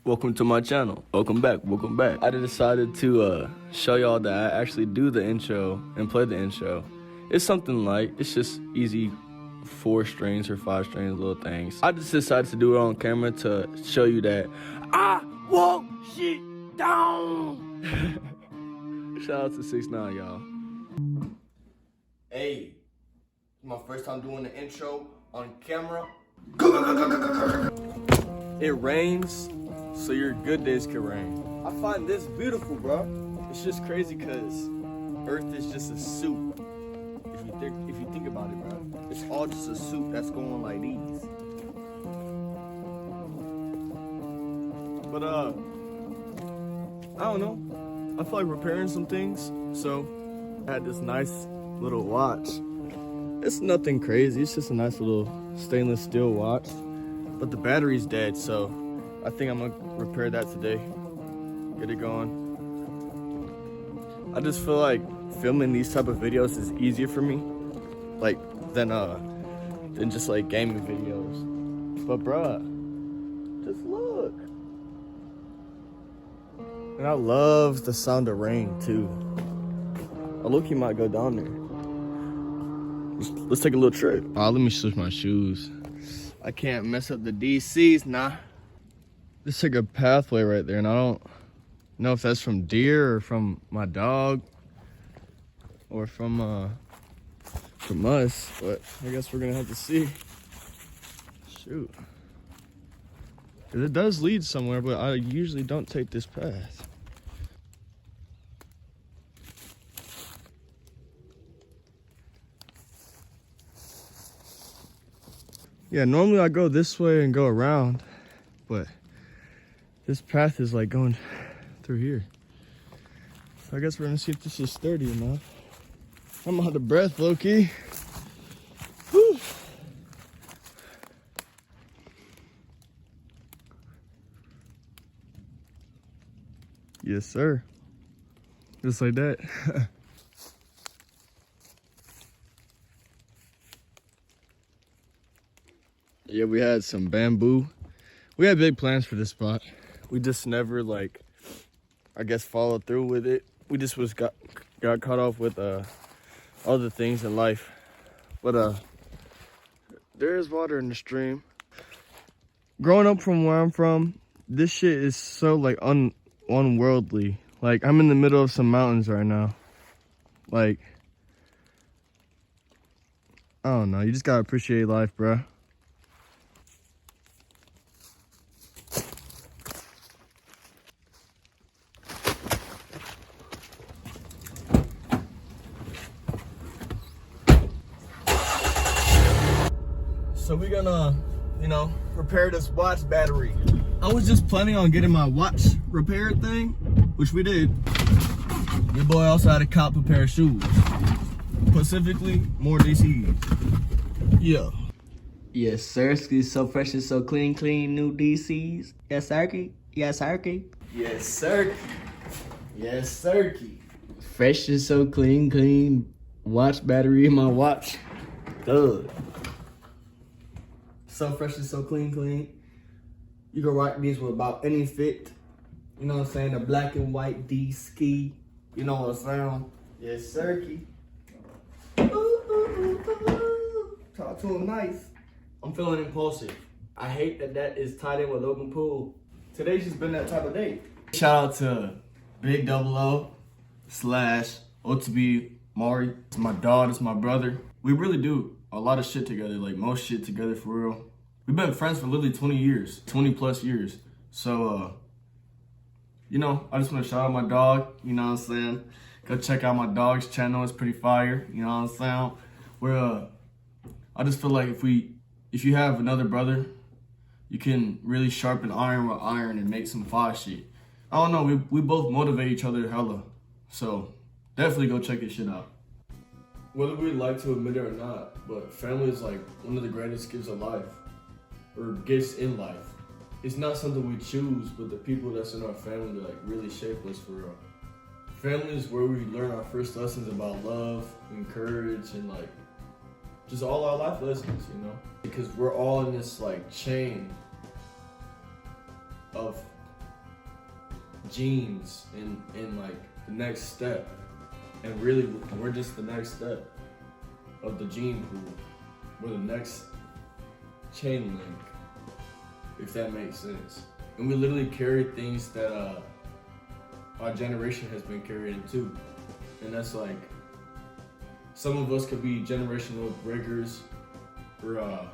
Welcome to my channel. Welcome back. I decided to show y'all that I actually do the intro and play the intro. It's something light. It's just easy 4 strings or 5 strings, little things. I just decided to do it on camera to show you that I won't shit down. Shout out to 6ix9ine, y'all. Hey, it's my first time doing the intro on camera. It rains, so your good days can rain. I find this beautiful, bro. It's just crazy because Earth is just a soup. If you think about it, bro, it's all just a soup that's going like these. But I don't know. I feel like repairing some things, so I had this nice little watch. It's nothing crazy. It's just a nice little stainless steel watch. But the battery's dead, so I think I'm gonna repair that today. Get it going. I just feel like filming these type of videos is easier for me, like than just like gaming videos. But bruh, just look. And I love the sound of rain too. I low-key might go down there. Let's take a little trip. Let me switch my shoes. I can't mess up the DCs, nah. Let's take a pathway right there, and I don't know if that's from deer or from my dog or from us, but I guess we're gonna have to see. Shoot. 'Cause it does lead somewhere, but I usually don't take this path. Yeah, normally I go this way and go around, but this path is like going through here. So I guess we're gonna see if this is sturdy enough. I'm out of breath, low-key. Whew. Yes, sir. Just like that. Yeah, we had some bamboo. We had big plans for this spot. We just never, like, I guess, followed through with it. We just got caught off with other things in life. But there is water in the stream. Growing up from where I'm from, this shit is so like unworldly. Like, I'm in the middle of some mountains right now. Like, I don't know. You just gotta appreciate life, bruh. So we're gonna, repair this watch battery. I was just planning on getting my watch repair thing, which we did. Your boy also had to cop a pair of shoes. Specifically, more DCs. Yeah. Yes, sir. So fresh and so clean, new DCs. Yes, sirky. Yes, sirky. Yes, sir. Yes, sir. Fresh and so clean. Watch battery in my watch. Good. So fresh and so clean. You can rock these with about any fit. You know what I'm saying? The black and white D-ski. You know what I'm saying? Yes, sir. Talk to him nice. I'm feeling impulsive. I hate that is tied in with open pool. Today's just been that type of day. Shout out to Big Double O / OTB Mari. It's my dog, it's my brother. We really do a lot of shit together, like most shit together for real. We've been friends for literally 20 years, 20 plus years. So, I just want to shout out my dog, you know what I'm saying? Go check out my dog's channel, it's pretty fire, you know what I'm saying? I just feel like if you have another brother, you can really sharpen iron with iron and make some fire shit. I don't know, we both motivate each other hella. So, definitely go check this shit out. Whether we like to admit it or not, but family is like one of the greatest gifts of life, or gifts in life. It's not something we choose, but the people that's in our family like really shape us for real. Family is where we learn our first lessons about love and courage and like just all our life lessons, Because we're all in this like chain of genes in like the next step. And really, we're just the next step of the gene pool. We're the next chain link, if that makes sense. And we literally carry things that our generation has been carrying too. And that's like, some of us could be generational breakers, or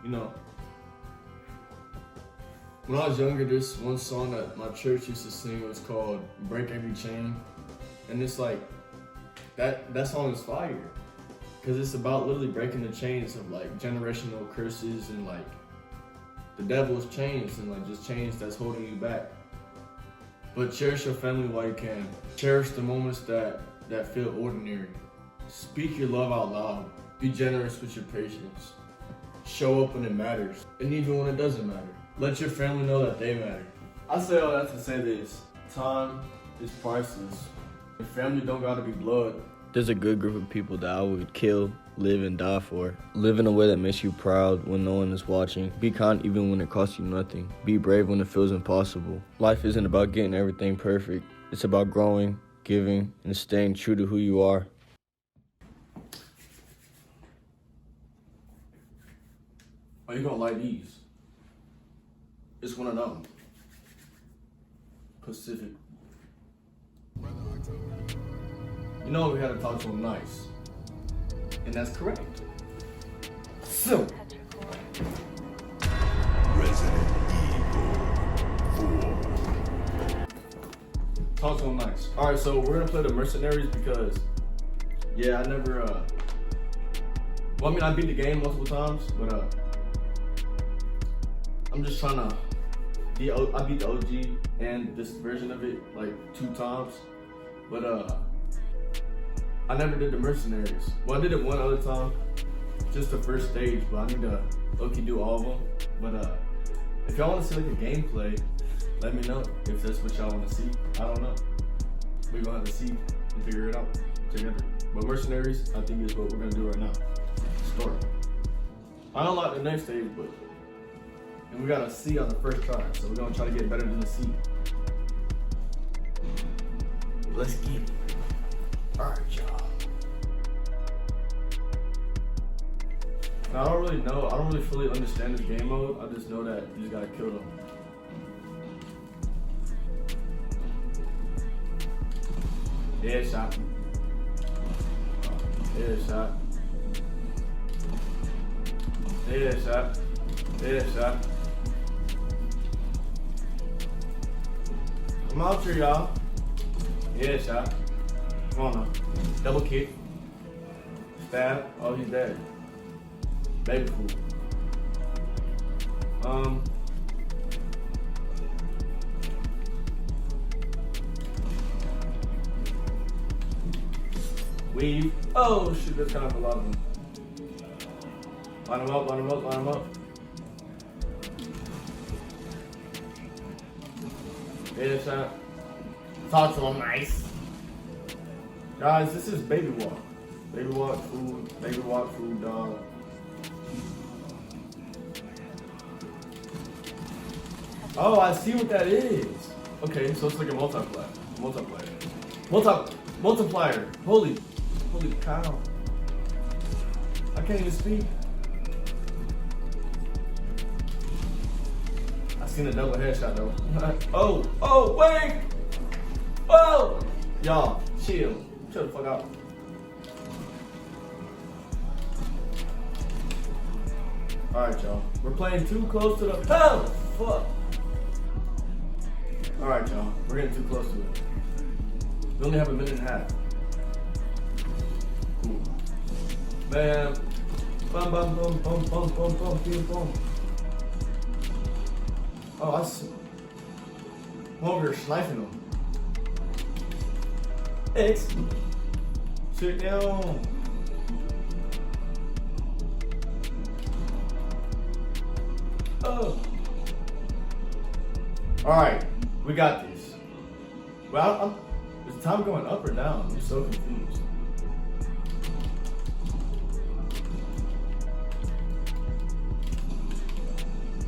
you know, when I was younger, this one song that my church used to sing was called Break Every Chain. And it's like, that song is fire. Cause it's about literally breaking the chains of like generational curses and like the devil's chains and like just chains that's holding you back. But cherish your family while you can. Cherish the moments that feel ordinary. Speak your love out loud. Be generous with your patience. Show up when it matters, and even when it doesn't matter. Let your family know that they matter. I say all that to say this: time is priceless. Your family don't gotta be blood. There's a good group of people that I would kill, live, and die for. Live in a way that makes you proud when no one is watching. Be kind even when it costs you nothing. Be brave when it feels impossible. Life isn't about getting everything perfect. It's about growing, giving, and staying true to who you are. Are you gonna like these? It's one of them. Pacific. You know we had to talk to him nice. And that's correct. So, Resident Evil 4. talk to him nice. Alright, so we're gonna play the Mercenaries because, yeah, I never, well, I mean, I beat the game multiple times, but, I'm just trying to, I beat the OG and this version of it like 2 times, but, I never did the Mercenaries. Well, I did it one other time, just the first stage, but I need to low-key do all of them. But if y'all want to see like a gameplay, let me know if that's what y'all want to see. I don't know. We're gonna have to see and figure it out together. But Mercenaries, I think is what we're gonna do right now. Start. I don't like the next stage, but and we got a C on the first try, so we're gonna try to get better than the C. Let's get it. Alright, y'all. Now, I don't really fully understand this game mode. I just know that you just gotta kill them. Headshot. Headshot. Headshot. Headshot. Come out here, y'all. Headshot. Come on now. Double kick. Stab. Oh, he's dead. Baby food. Weave. Oh shit, there's kind of a lot of them. Line them up, line them up, line them up. Headshot. Talk to him nice. Guys, this is baby walk. Baby walk food, dog. Oh, I see what that is. Okay, so it's like a multiplier. Multiplier. Holy cow. I can't even speak. I seen a double headshot though. Oh, wait! Oh! Y'all, chill the fuck out. Alright, y'all. We're playing too close to the. Oh, fuck! Alright, y'all. We're getting too close to it. We only have a minute and a half. Cool. Man. Bum, bum, bum, bum, bum, bum, bum, bum, bum. Oh, I see. I'm over here sniping them. X. Sit down. Oh. Alright, we got this. Well, is time going up or down? I'm so confused.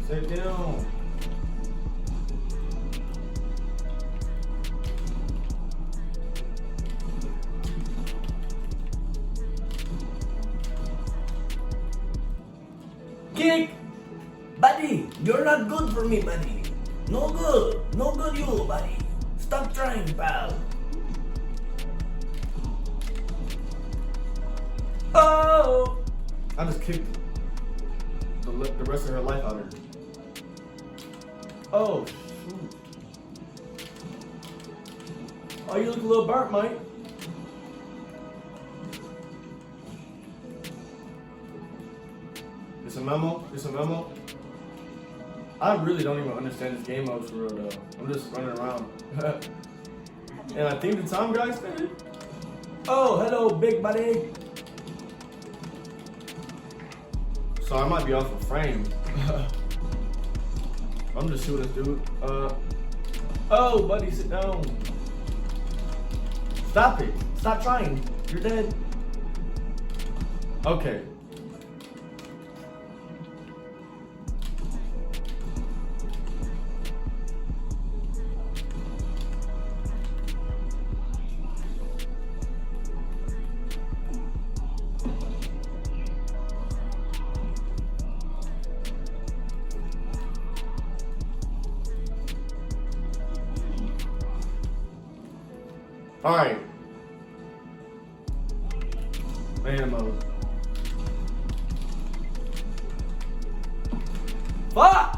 Sit down. Kick! Buddy, you're not good for me, buddy. No good. No good you, buddy. Stop trying, pal. Oh! I just kicked the rest of her life out of her. Oh, shoot. Oh, you look a little burnt, Mike. It's a memo. It's a memo. I really don't even understand this game mode for real though. I'm just running around. And I think the time got extended. Oh, hello, big buddy. So I might be off a frame. I'm just shooting this dude. Oh, buddy, sit down. Stop it. Stop trying. You're dead. Okay. All right. Man mode. Fuck!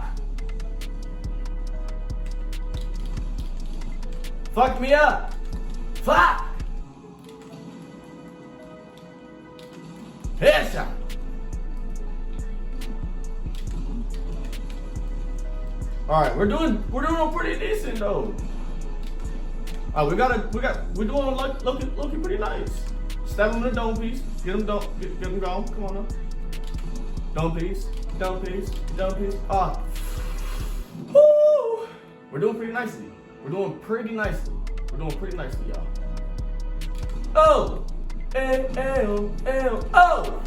Fuck me up! Fuck! Headshot! All right, we're doing pretty decent though. We're doing looking pretty nice. Stab him in the dome piece. Get him going. Come on now. Dome piece. Ah. Woo! We're doing pretty nicely. Y'all. Oh! Oh!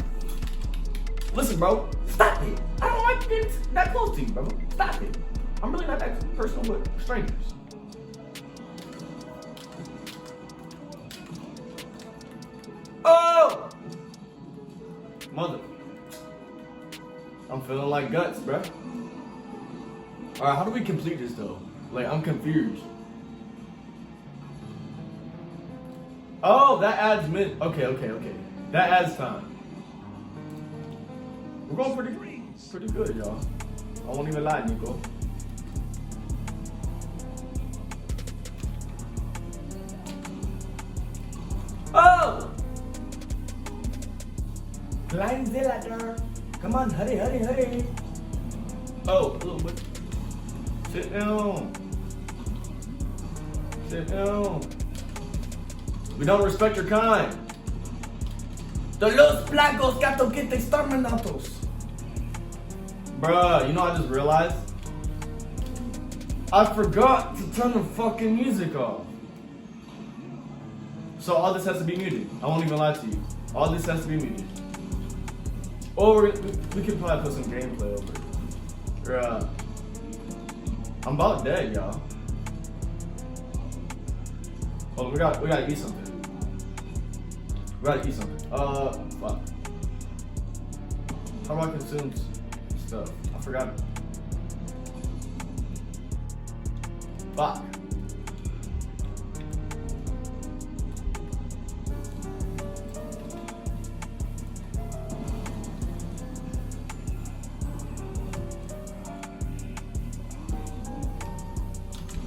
Listen, bro. Stop it. I don't like getting that close to you, bro. Stop it. I'm really not that personal with strangers. Oh! Mother. I'm feeling like guts, bruh. Alright, how do we complete this though? Like, I'm confused. Oh, that adds Okay. That adds time. We're going pretty good, y'all. I won't even lie, Nico. Oh! Climb the ladder. Come on, hurry. Oh, a little bit. Sit down. We don't respect your kind. De los placos gato que te exterminados. Bruh, you know what I just realized? I forgot to turn the fucking music off. So all this has to be muted. I won't even lie to you. All this has to be muted. Or we can probably put some gameplay over it. Bruh. I'm about dead, y'all. Oh, we gotta eat something. Fuck. How do I consume stuff? I forgot. Fuck.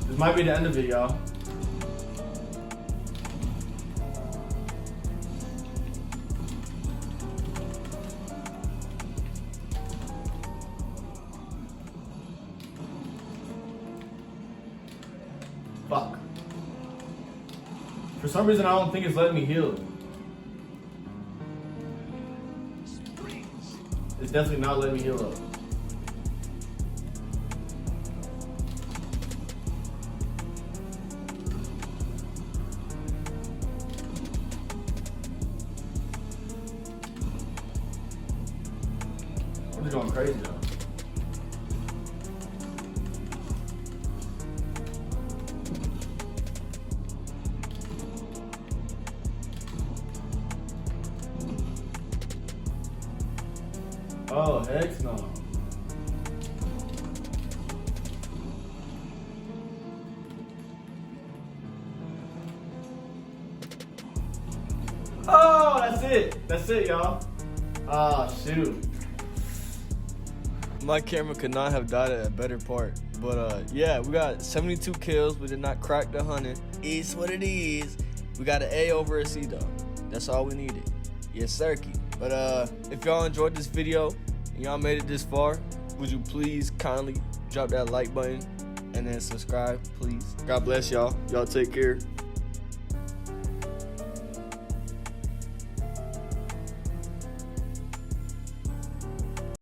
This might be the end of it, y'all. Fuck. For some reason, I don't think it's letting me heal. It's definitely not letting me heal up. We're going crazy though. Oh, heck no. that's it. That's it, y'all. Ah, shoot. My camera could not have died at a better part. But yeah, we got 72 kills. We did not crack the 100. It's what it is. We got an A over a C though. That's all we needed. Yes, sirky. But if y'all enjoyed this video and y'all made it this far, would you please kindly drop that like button and then subscribe, please? God bless y'all. Y'all take care.